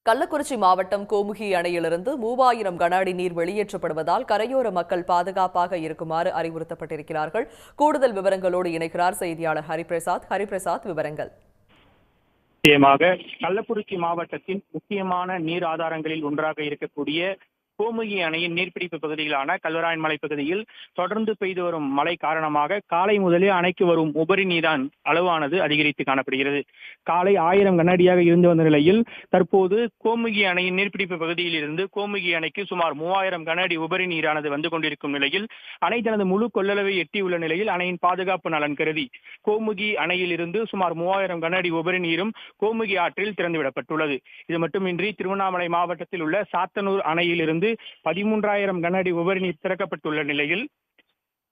கள்ளக்குறிச்சி மாவட்டம் கோமுகி அணையிலிருந்து 3000 கன அடி நீர் வெளியேற்றப்படுவதால் கரையோர மக்கள் பாதுகாப்பாக இருக்குமாறு அறிவுறுத்தப்பட்டிருக்கிறார்கள். கூடுதல் விவரங்களோடு இணைக்கிறார் செய்தியாளர் ஹரிபிரசாத். ஹரிபிரசாத், விவரங்கள். நிச்சயமாக கள்ளக்குறிச்சி மாவட்டத்தின் முக்கியமான நீர் ஆதாரங்களில் ஒன்றாக இருக்கக்கூடிய கோமுகி அணையின் நீர்பிடிப்பு பகுதிகளான கல்வராயன் மலை பகுதியில் தொடர்ந்து பெய்து வரும் மழை காரணமாக காலை முதலே அணைக்கு வரும் உபரி நீரான் அளவானது அதிகரித்து காணப்படுகிறது. காலை 1000 கன அடியாக இருந்து வந்த நிலையில் தற்போது கோமுகி அணையின் நீர்பிடிப்பு பகுதியில் இருந்து கோமுகி அணைக்கு சுமார் 3000 கன அடி உபரி நீரானது வந்து கொண்டிருக்கும் நிலையில் அணை தனது முழு கொள்ளளவை எட்டியுள்ள நிலையில் அணையின் பாதுகாப்பு நலன் கருதி கோமுகி அணையில் இருந்து சுமார் 3000 கன அடி உபரி நீரும் கோமுகி ஆற்றில் திறந்துவிடப்பட்டுள்ளது. இது மட்டுமின்றி திருவண்ணாமலை மாவட்டத்தில் உள்ள சாத்தனூர் அணையில் இருந்து 13000 கன அடி உபரி நீர் திறக்கப்பட்டுள்ள நிலையில்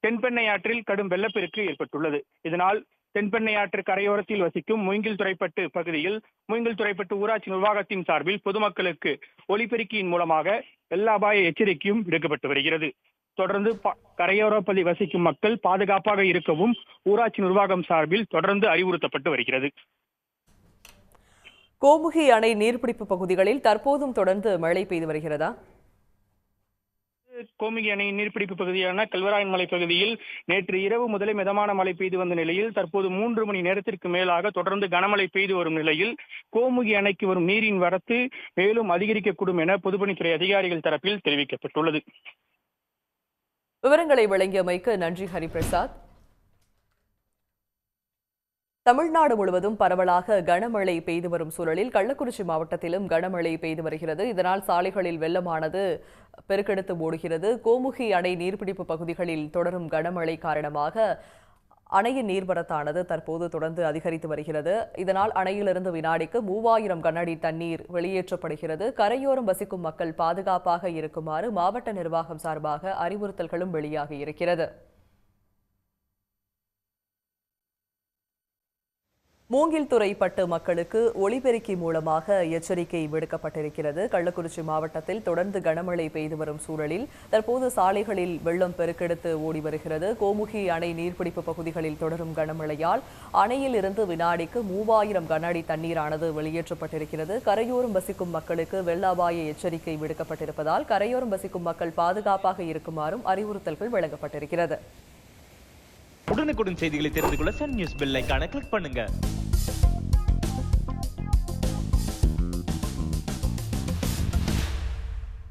தென்பெண்ணை ஆற்றில் கடும் வெள்ளப்பெருக்கு ஏற்பட்டுள்ளது. இதனால் தென்பெண்ணை ஆற்று கரையோரத்தில் வசிக்கும் மூங்கில் துறைப்பட்டு பகுதியில் மூங்கில் துறைப்பட்டு ஊராட்சி நிர்வாகத்தின் சார்பில் பொதுமக்களுக்கு ஒலிபெருக்கியின் மூலமாக வெள்ள அபாய எச்சரிக்கையும் விடுக்கப்பட்டு வருகிறது. தொடர்ந்து கரையோர பகுதி வசிக்கும் மக்கள் பாதுகாப்பாக இருக்கவும் ஊராட்சி நிர்வாகம் சார்பில் தொடர்ந்து அறிவுறுத்தப்பட்டு வருகிறது. கோமுகி அணை நீர்பிடிப்பு பகுதிகளில் தற்போதும் தொடர்ந்து மழை பெய்து வருகிறதா? கோமுகி அணையின் நீர்பிடிப்பு பகுதியான கல்வராயன் மலை பகுதியில் நேற்று இரவு முதலே மிதமான மழை பெய்து வந்த நிலையில் தற்போது 3 மணி நேரத்திற்கு மேலாக தொடர்ந்து கனமழை பெய்து வரும் நிலையில் கோமுகி அணைக்கு வரும் நீரின் வரத்து மேலும் அதிகரிக்கக்கூடும் என பொதுப்பணித்துறை அதிகாரிகள் தரப்பில் தெரிவிக்கப்பட்டுள்ளது. விவரங்களை வழங்கியமைக்கு நன்றி ஹரிபிரசாத். தமிழ்நாடு முழுவதும் பரவலாக கனமழை பெய்து வரும் சூழலில் கள்ளக்குறிச்சி மாவட்டத்திலும் கனமழை பெய்து வருகிறது. இதனால் சாலைகளில் வெள்ளமானது பெருக்கெடுத்து ஓடுகிறது. கோமுகி அணை நீர்பிடிப்பு பகுதிகளில் தொடரும் கனமழை காரணமாக அணையின் நீர்வரத்தானது தற்போது தொடர்ந்து அதிகரித்து வருகிறது. இதனால் அணையிலிருந்து வினாடிக்கு 3000 கன அடி தண்ணீர் வெளியேற்றப்படுகிறது. கரையோரம் வசிக்கும் மக்கள் பாதுகாப்பாக இருக்குமாறு மாவட்ட நிர்வாகம் சார்பாக அறிவுறுத்தல்களும் வெளியாகி இருக்கிறது. மூங்கில் துறைப்பட்டு மக்களுக்கு ஒலிபெருக்கி மூலமாக எச்சரிக்கை விடுக்கப்பட்டிருக்கிறது. கள்ளக்குறிச்சி மாவட்டத்தில் தொடர்ந்து கனமழை பெய்து வரும் சூழலில் தற்போது சாலைகளில் வெள்ளம் பெருக்கெடுத்து ஓடி வருகிறது. கோமுகி அணை நீர்பிடிப்பு பகுதிகளில் தொடரும் கனமழையால் அணையில் இருந்து வினாடிக்கு 3000 கன அடி தண்ணீரானது வெளியேற்றப்பட்டிருக்கிறது. கரையோரம் வசிக்கும் மக்களுக்கு வெள்ள அபாய எச்சரிக்கை விடுக்கப்பட்டிருப்பதால் கரையோரம் வசிக்கும் மக்கள் பாதுகாப்பாக இருக்குமாறும் அறிவுறுத்தல்கள் வழங்கப்பட்டிருக்கிறது. உடனுக்குடன் செய்திகளை தெரிந்து கொள்ள சன் நியூஸ் பெல் ஐகானை கிளிக் பண்ணுங்க.